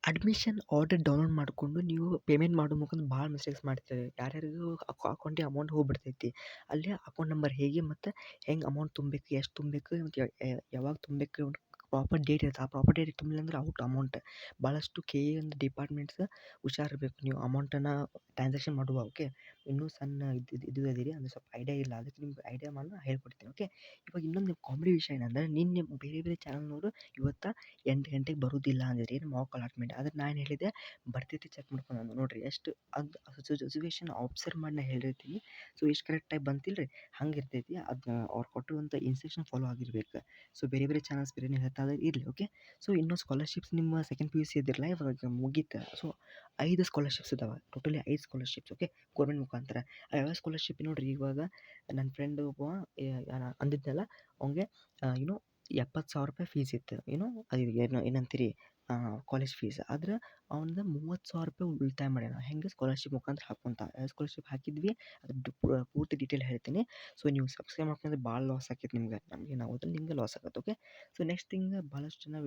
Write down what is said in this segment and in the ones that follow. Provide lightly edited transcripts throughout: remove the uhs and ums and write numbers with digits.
Admission order download ಮಾಡಿಕೊಂಡು ನೀವು payment ಮಾಡೋ ಮುಖಾಂತರ ಭಾಳ ಮಿಸ್ಟೇಕ್ಸ್ ಮಾಡ್ತೀರಿ. ಯಾರ್ಯಾರಿಗೂ ಅಕೌಂಟಿಗೆ ಅಮೌಂಟ್ ಹೋಗ್ಬಿಡ್ತೈತಿ. ಅಲ್ಲಿ ಅಕೌಂಟ್ ನಂಬರ್ ಹೇಗೆ ಮತ್ತು ಹೆಂಗೆ ಅಮೌಂಟ್ ತುಂಬಬೇಕು, ಎಷ್ಟು ತುಂಬಬೇಕು ಮತ್ತು ಯಾವಾಗ ತುಂಬಬೇಕು ಪ್ರಾಪರ್ ಡೇಟ್ ಇರುತ್ತೆ. ಆ ಪ್ರಾಪರ್ ಡೇಟ್ ತುಂಬಿಲ್ಲ ಅಂದ್ರೆ ಔಟ್ ಅಮೌಂಟ್. ಭಾಳಷ್ಟು ಒಂದು ಡಿಪಾರ್ಟ್ಮೆಂಟ್ಸ್ ಹುಷಾರಿರ್ಬೇಕು ನೀವು ಅಮೌಂಟನ್ನು ಟ್ರಾನ್ಸಾಕ್ಷನ್ ಮಾಡುವಾಗ. ಓಕೆ, ಇನ್ನೂ ಸಣ್ಣ ಇದು ಅದೀರಿ ಅಂದರೆ ಸ್ವಲ್ಪ ಐಡಿಯಾ ಇಲ್ಲ, ಅದಕ್ಕೆ ನಿಮ್ಗೆ ಐಡಿಯಾ ಮಾಡಿ ಹೇಳ್ಕೊಡ್ತೀನಿ. ಓಕೆ, ಇವಾಗ ಇನ್ನೊಂದು ಕಾಮಿಡಿ ವಿಷಯ ಏನಂದರೆ ನಿನ್ನೆ ಬೇರೆ ಬೇರೆ ಚಾನಲ್ನವರು ಇವತ್ತು 8 ಗಂಟೆಗೆ ಬರೋದಿಲ್ಲ ಅಂದಿರಿ ಮಾಕ್ ಅಲಾಟ್ಮೆಂಟ್. ಆದ್ರೆ ನಾನು ಹೇಳಿದೆ ಬರ್ತೈತಿ, ಚೆಕ್ ಮಾಡ್ಕೊಂಡು ನೋಡಿರಿ ಎಷ್ಟು ಅದು ಸಿಚುವೇಶನ್ ಅಬ್ಸರ್ವ್ ಮಾಡಿ ನಾನು ಹೇಳಿರ್ತೀನಿ. ಸೊ ಎಷ್ಟು ಕರೆಕ್ಟಾಗಿ ಬಂತಿಲ್ಲ ರೀ, ಹಂಗೆ ಇರ್ತೈತಿ. ಅದನ್ನ ಅವ್ರು ಕೊಟ್ಟಿರುವಂಥ ಇನ್ಸ್ಟ್ರಕ್ಷನ್ ಫಾಲೋ ಆಗಿರ್ಬೇಕು. ಸೊ ಬೇರೆ ಬೇರೆ ಚಾನಲ್ಸ್ ಬೇರೆ ಹೇಳ್ತಾ ಇರಲಿ. ಓಕೆ, ಸೊ ಇನ್ನೂ ಸ್ಕಾಲರ್ಶಿಪ್ಸ್ ನಿಮ್ಮ ಸೆಕೆಂಡ್ PUC ಇದ್ದಿರಲ್ಲ, ಇವಾಗ ಮುಗೀತು. ಸೊ 5 ಸ್ಕಾಲರ್ಶಿಪ್ಸ್ ಇದಾವೆ, ಟೋಟಲಿ 5 ಸ್ಕಾಲರ್ಶಿಪ್ಸ್. ಓಕೆ, ಗೌರ್ಮೆಂಟ್ ಮುಖಾಂತರ. ಯಾವ ಸ್ಕಾಲರ್ಶಿಪ್ ನೋಡಿರಿ, ಇವಾಗ ನನ್ನ ಫ್ರೆಂಡ್ ಒಬ್ಬ ಅಂದಿದ್ನಲ್ಲ, ಅವ್ನಿಗೆ ಏನೋ 70,000 ರೂಪಾಯಿ ಫೀಸ್ ಇತ್ತು. ಅದು ಏನಂತೀರಿ ಕಾಲೇಜ್ ಫೀಸ್. ಆದ್ರೆ ಅವ್ನ್ದು 30,000 ರೂಪಾಯಿ ಉಳಿತಾಯ ಮಾಡ್ಯಾನ. ಹೆಂಗೆ ಸ್ಕಾಲರ್ಶಿಪ್ ಮುಖಾಂತರ ಹಾಕ್ಕೊಂತ ಸ್ಕಾಲರ್ಶಿಪ್ ಹಾಕಿದ್ವಿ. ಅದ್ರ ಪೂರ್ತಿ ಡೀಟೇಲ್ ಹೇಳ್ತೀನಿ. ಸೊ ನೀವು ಸಬ್ಸ್ಕ್ರೈಬ್ ಮಾಡ್ಕೊಂಡ್ರೆ ಭಾಳ ಲಾಸ್ ಆಕೈತಿ ನಿಮ್ಗೆ, ನಮಗೆ ನಾವು ನಿಮ್ಗೆ ಲಾಸ್ ಆಗುತ್ತೆ. ಓಕೆ, ಸೊ ನೆಕ್ಸ್ಟ್ ಥಿಂಗ್ ಭಾಳಷ್ಟು ಜನ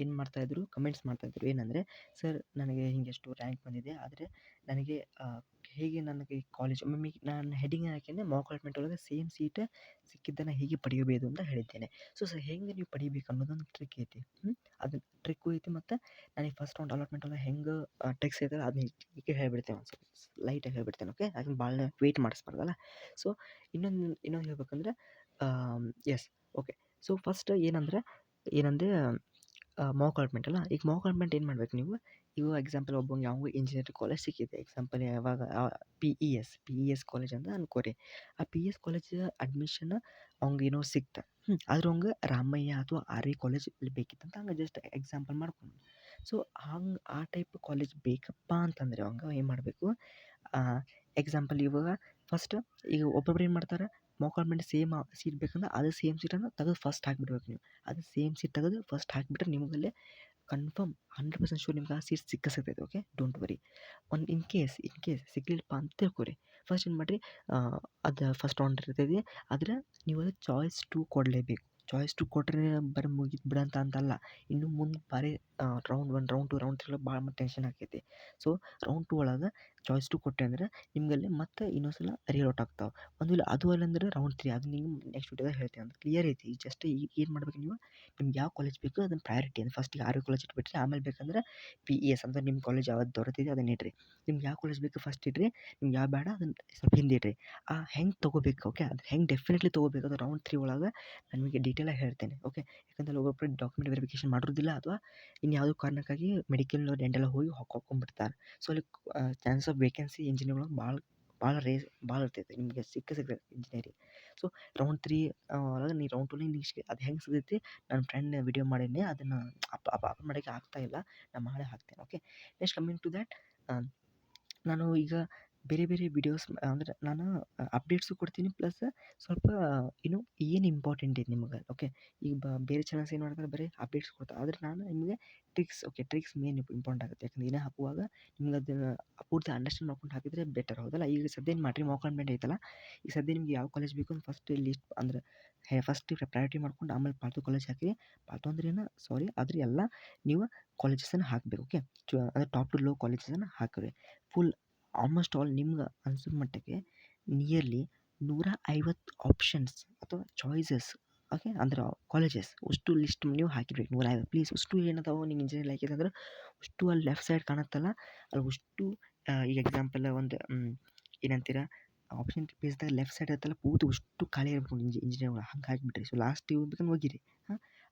ಏನು ಮಾಡ್ತಾಯಿದ್ರು, ಕಮೆಂಟ್ಸ್ ಮಾಡ್ತಾಯಿದ್ರು ಏನಂದರೆ, ಸರ್ ನನಗೆ ಹಿಂಗೆಷ್ಟು ರ್ಯಾಂಕ್ ಬಂದಿದೆ, ಆದರೆ ನನಗೆ ಹೇಗೆ ನನಗೆ ಕಾಲೇಜ್ ಒಮ್ಮೊಮ್ಮೆ ನಾನು ಹೆಡಿಂಗ್ ಹಾಕಿದ್ದೆ ಮಾಕ್ ಅಲಾಟ್ಮೆಂಟ್ ಒಳಗೆ ಸೇಮ್ ಸೀಟ್ ಸಿಕ್ಕಿದ್ದನ್ನು ಹೇಗೆ ಪಡೆಯಬಹುದು ಅಂತ ಹೇಳಿದ್ದೇನೆ. ಸೊ ಹೆಂಗೆ ನೀವು ಪಡಿಬೇಕು ಅನ್ನೋದೊಂದು ಟ್ರಿಕ್ ಐತಿ. ಅದು ಟ್ರಿಕ್ಕು ಐತಿ. ಮತ್ತು ನನಗೆ ಫಸ್ಟ್ ರೌಂಡ್ ಅಲಾಟ್ಮೆಂಟ್ ಒಳಗೆ ಹೆಂಗೆ ಟ್ರಿಕ್ಸ್ ಐತಲ್ಲ ಅದನ್ನ ಈಗ ಹೇಳ್ಬಿಡ್ತೇನೆ, ಒಂದು ಸ್ವಲ್ಪ ಲೈಟಾಗಿ ಹೇಳ್ಬಿಡ್ತೇನೆ. ಓಕೆ, ಅದನ್ನ ಭಾಳ ವೆಯ್ಟ್ ಮಾಡಿಸ್ಬಾರ್ದಲ್ಲ. ಸೊ ಇನ್ನೊಂದು ಹೇಳ್ಬೇಕಂದ್ರೆ ಎಸ್, ಓಕೆ. ಸೊ ಫಸ್ಟ್ ಏನಂದರೆ ಮಾಕ್ ಅಲಾಟ್ಮೆಂಟ್ ಅಲ್ಲ. ಈಗ ಮಾಕ್ ಅಲಾಟ್ಮೆಂಟ್ ಏನು ಮಾಡ್ಬೇಕು ನೀವು, ಇವಾಗ ಎಕ್ಸಾಂಪಲ್ ಒಬ್ಬಂಗೆ ಯಾವಾಗೂ ಇಂಜಿನಿಯರಿಂಗ್ ಕಾಲೇಜ್ ಸಿಕ್ಕಿದೆ. ಎಕ್ಸಾಂಪಲ್ ಯಾವಾಗ PES ಕಾಲೇಜ್ ಅಂತ ಅನ್ಕೋರಿ. ಆ PES ಕಾಲೇಜ್ ಅಡ್ಮಿಷನ್ ಅವ್ನಿಗೆ ಏನೋ ಸಿಕ್ತು. ಆದ್ರೆ ಅವ್ನಿಗೆ ರಾಮಯ್ಯ ಅಥವಾ RV ಕಾಲೇಜ್ ಬೇಕಿತ್ತಂತ ಹಂಗೆ ಜಸ್ಟ್ ಎಕ್ಸಾಂಪಲ್ ಮಾಡ್ಕೊಂಡು. ಸೊ ಹಂಗೆ ಆ ಟೈಪ್ ಕಾಲೇಜ್ ಬೇಕಪ್ಪ ಅಂತಂದರೆ ಅವಂಗೆ ಏನು ಮಾಡಬೇಕು, ಎಕ್ಸಾಂಪಲ್ ಇವಾಗ ಫಸ್ಟ್ ಈಗ ಒಬ್ಬೊಬ್ರು ಏನು ಮಾಡ್ತಾರೆ, ಮಾಕ್ ಅಲಾಟ್ಮೆಂಟ್ ಸೇಮ್ ಸೀಟ್ ಬೇಕಂದ್ರೆ ಅದು ಸೇಮ್ ಸೀಟನ್ನು ತೆಗೆದು ಫಸ್ಟ್ ಹಾಕಿಬಿಡ್ಬೇಕು ನೀವು. ಅದು ಸೇಮ್ ಸೀಟ್ ತೆಗೆದು ಫಸ್ಟ್ ಹಾಕಿಬಿಟ್ರೆ ನಿಮಗಲ್ಲೇ ಕನ್ಫರ್ಮ್ 100% ಶೂರ್ ನಿಮ್ಗೆ ಆ ಸೀಟ್ ಸಿಗ್ತೈತೆ. Okay, don't worry. In case ಸಿಗ್ಲಿಲ್ಲಪ್ಪ ಅಂತ ತಿಳ್ಕೊರಿ, ಫಸ್ಟ್ ಏನು ಮಾಡಿರಿ, ಅದು ಫಸ್ಟ್ ರೌಂಡ್ ಇರ್ತೈತಿ. ಆದರೆ ನೀವು ಅದು ಚಾಯ್ಸ್ 2 ಕೊಡಲೇಬೇಕು. ಚಾಯ್ಸ್ 2 ಕೊಟ್ಟರೆ ಬರೀ ಮುಗೀತು ಬಿಡಂತ ಅಂತಲ್ಲ, ಇನ್ನು ಮುಂದೆ ಬಾರಿ ರೌಂಡ್ 1, ರೌಂಡ್ 2, ರೌಂಡ್ 3 ಭಾಳ ಟೆನ್ಷನ್ ಆಕೈತಿ. ಸೊ ರೌಂಡ್ 2 ಒಳಗೆ ಚಾಯ್ಸ್ 2 ಕೊಟ್ಟೆ ಅಂದರೆ ನಿಮಗಲ್ಲಿ ಮತ್ತೆ ಇನ್ನೊಂದು ಸಲ ರಿಲೋಟ್ ಆಗ್ತಾವೆ. ಒಂದು ವೇಳೆ ಅದು ಅಲ್ಲ ಅಂದ್ರೆ ರೌಂಡ್ 3, ಅದು ನೀವು ನೆಕ್ಸ್ಟ್ ವಿಡಿಯೋದಾಗ ಹೇಳ್ತೀನಿ. ಅಂತ ಕ್ಲಿಯರ್ ಐತಿ. ಜಸ್ಟ್ ಈಗ ಏನು ಮಾಡ್ಬೇಕು ನೀವು, ನಿಮ್ಗೆ ಯಾವ ಕಾಲೇಜ್ ಬೇಕು ಅದನ್ನು ಪ್ರಯಾರಿಟಿ ಅಂದರೆ ಫಸ್ಟಿಗೆ RV ಕಾಲೇಜ್ ಇಟ್ಬಿಟ್ರಿ. ಆಮೇಲೆ ಬೇಕಂದ್ರೆ PES ಅಂದ್ರೆ ನಿಮ್ಮ ಕಾಲೇಜ್ ಯಾವ್ದು ದೊರೆತಿದೆ ಅದನ್ನ ಇಡ್ರಿ. ನಿಮ್ಗೆ ಯಾವ ಕಾಲೇಜ್ ಬೇಕು ಫಸ್ಟ್ ಇಡ್ರಿ, ನಿಮ್ಗೆ ಯಾವ ಬೇಡ ಅದನ್ನು ಸ್ವಲ್ಪ ಹಿಂದೆ ಇಡ್ರಿ. ಹೆಂಗೆ ತೊಗೋಬೇಕು, ಓಕೆ, ಅದು ಹೆಂಗೆ ಡೆಫಿನೆಟ್ಲಿ ತೊಗೋಬೇಕು ಅದು ರೌಂಡ್ 3 ಒಳಗೆ ನಾನು ನಿಮಗೆ ಡೀಟೇಲಾಗಿ ಹೇಳ್ತೇನೆ. ಓಕೆ, ಯಾಕಂದ್ರೆ ಒಬ್ಬೊಬ್ಬರು ಡಾಕ್ಯುಮೆಂಟ್ ವೆರಿಫಿಕೇಷನ್ ಮಾಡಿರೋದಿಲ್ಲ ಅಥವಾ ಇನ್ಯಾವುದೋ ಕಾರಣಕ್ಕಾಗಿ ಮೆಡಿಕಲ್ ಡೆಂಟಲ್ ಹೋಗಿ ಹಾಕ್ಕೊಂಡ್ಬಿಡ್ತಾರೆ. ಸೊ ಅಲ್ಲಿ ಚಾನ್ಸ್ ಆಫ್ ವೇಕೆನ್ಸಿ ಇಂಜಿನಿಯರ್ ಒಳಗೆ ಭಾಳ ಇರ್ತೈತೆ, ನಿಮಗೆ ಸಿಗ್ತೈತೆ ಇಂಜಿನಿಯರಿಂಗ್. ಸೊ ರೌಂಡ್ 3 ಒಳಗೆ ನೀವು ರೌಂಡ್ 2 ನಿಮ್ಗೆ ಅದು ಹೆಂಗೆ ಸಿಗೈತಿ, ನನ್ನ ಫ್ರೆಂಡ್ ವಿಡಿಯೋ ಮಾಡೀನಿ, ಅದನ್ನು ಅಪ್ಲೋಡ್ ಮಾಡೋಕ್ಕೆ ಆಗ್ತಾಯಿಲ್ಲ, ನಾನು ಮಾಡೇ ಹಾಕ್ತೇನೆ. Okay, next coming to that, ನಾನು ಈಗ ಬೇರೆ ಬೇರೆ ವಿಡಿಯೋಸ್ ಅಂದರೆ ನಾನು ಅಪ್ಡೇಟ್ಸು ಕೊಡ್ತೀನಿ, ಪ್ಲಸ್ ಸ್ವಲ್ಪ ಏನು ಇಂಪಾರ್ಟೆಂಟ್ ಇದೆ ನಿಮಗೆ. ಓಕೆ, ಈಗ ಬೇರೆ ಚಾನಲ್ಸ್ ಏನು ಮಾಡ್ತಾರೆ, ಬರೀ ಅಪ್ಡೇಟ್ಸ್ ಕೊಡ್ತಾರೆ. ಆದರೆ ನಾನು ನಿಮಗೆ tricks, okay, tricks main important ಆಗುತ್ತೆ. ಯಾಕಂದ್ರೆ ಏನೇ ಹಾಕುವಾಗ ನಿಮ್ಗೆ ಅದನ್ನು ಪೂರ್ತಿ ಅಂಡರ್ಸ್ಟ್ಯಾಂಡ್ ಮಾಡ್ಕೊಂಡು ಹಾಕಿದರೆ ಬೆಟರ್, ಹೌದಲ್ಲ. ಈಗ ಸದ್ಯ ಏನು ಮಾಡಿರಿ, ಮಾಕ್ ಅಲಾಟ್ಮೆಂಟ್ ಐತಲ್ಲ, ಈಗ ಸದ್ಯ ನಿಮ್ಗೆ ಯಾವ ಕಾಲೇಜ್ ಬೇಕು ಅಂತ ಫಸ್ಟ್ ಲಿಸ್ಟ್ ಅಂದ್ರೆ ಫಸ್ಟ್ ಪ್ರಯಾರಿಟಿ ಮಾಡ್ಕೊಂಡು ಆಮೇಲೆ ಪಾಲ್ತು ಕಾಲೇಜ್ ಹಾಕಿ. ಪಾಲ್ತು ಅಂದ್ರೆ ಏನು, ಸಾರಿ, ಆದರೆ ಎಲ್ಲ ನೀವು ಕಾಲೇಜಸನ್ನು ಹಾಕಬೇಕು. ಓಕೆ, ಅಂದರೆ ಟಾಪ್ ಟು ಲೋ ಕಾಲೇಜಸನ್ನು ಹಾಕಿರಿ. ಫುಲ್ ಆಲ್ಮೋಸ್ಟ್ ಆಲ್ ನಿಮ್ಗೆ ಅನ್ಸೋ ಮಟ್ಟಿಗೆ ನಿಯರ್ಲಿ 150 ಆಪ್ಷನ್ಸ್ ಅಥವಾ ಚಾಯ್ಸಸ್, ಓಕೆ, ಅಂದ್ರೆ ಕಾಲೇಜಸ್ ಅಷ್ಟು ಲಿಸ್ಟ್ ನೀವು ಹಾಕಿರ್ಬೇಕು. 150 ಪ್ಲೀಸ್. ಅಷ್ಟು ಏನದಾವೆ ನಿಮ್ಮ ಇಂಜಿನಿಯರಿಂಗ್ ಲೈಕ್ ಅಂದ್ರೆ ಅಷ್ಟು ಅಲ್ಲಿ ಲೆಫ್ಟ್ ಸೈಡ್ ಕಾಣುತ್ತಲ್ಲ, ಅಲ್ಲಿ ಅಷ್ಟು ಈಗ ಎಕ್ಸಾಂಪಲ್ ಒಂದು ಏನಂತೀರ ಆಪ್ಷನ್ ಪೇಜ್ದಾಗ ಲೆಫ್ಟ್ ಸೈಡ್ ಇರುತ್ತಲ್ಲ ಪೂರ್ತಿ ಅಷ್ಟು ಖಾಲಿ ಇರಬೇಕು ಇಂಜಿನಿಯರಿಂಗ್ ಒಳಗೆ, ಹಂಗೆ ಹಾಕಿಬಿಟ್ರಿ. ಸೊ ಲಾಸ್ಟ್ ಬೇಕಂದ್ರೆ ಹೋಗಿರಿ.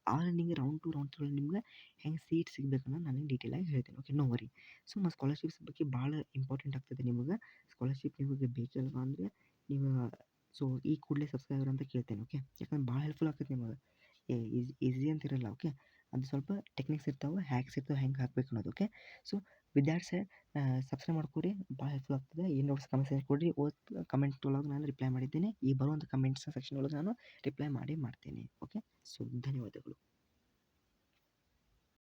ಆಮೇಲೆ ನಿಮಗೆ ರೌಂಡ್ 2, ರೌಂಡ್ 3 ನಿಮ್ಗೆ ಹೆಂಗೆ ಸೀಟ್ ಸಿಗಬೇಕನ್ನೋ ನಾನು ಡೀಟೇಲಾಗಿ ಹೇಳ್ತೀನಿ. Okay, no worry. So scholarships ಬಗ್ಗೆ ಭಾಳ ಇಂಪಾರ್ಟೆಂಟ್ ಆಗ್ತದೆ ನಿಮಗೆ. ಸ್ಕಾಲರ್ಶಿಪ್ ನಿಮಗೆ ಬೇಕಲ್ವಾ ಅಂದರೆ ನೀವು ಸೊ ಈ ಕೂಡಲೇ ಸಬ್ಸ್ಕ್ರೈಬರ್ ಅಂತ ಕೇಳ್ತೇನೆ. ಓಕೆ, ಯಾಕಂದ್ರೆ ಭಾಳ ಹೆಲ್ಪ್ಫುಲ್ ಆಗ್ತದೆ ನಿಮಗೆ. ಈಸಿ ಅಂತಿರಲ್ಲ. ಓಕೆ, ಅದು ಸ್ವಲ್ಪ ಟೆಕ್ನಿಕ್ಸ್ ಇರ್ತಾವೆ, ಹ್ಯಾಕ್ಸ್ ಇರ್ತಾವೆ, ಹೆಂಗೆ ಹಾಕ್ಬೇಕು ಅನ್ನೋದು. Okay, so with that said subscribe ಮಾಡ್ಕೊರಿ, ಭಾಳ ಹೆಲ್ಪ್ಫುಲ್ ಆಗ್ತದೆ. ಏನು ಡೌಟ್ಸ್ ಕಮೆಂಟ್ಸ್ ಕೊಡಿರಿ, ಕಮೆಂಟ್ ಒಳಗೆ ನಾನು ರಿಪ್ಲೈ ಮಾಡಿದ್ದೇನೆ. ಈ ಬರುವಂಥ ಕಮೆಂಟ್ಸ್ ಸೆಕ್ಷನ್ ಒಳಗೆ ನಾನು ರಿಪ್ಲೈ ಮಾಡ್ತೇನೆ. ಓಕೆ, ಸೊ ಧನ್ಯವಾದಗಳು.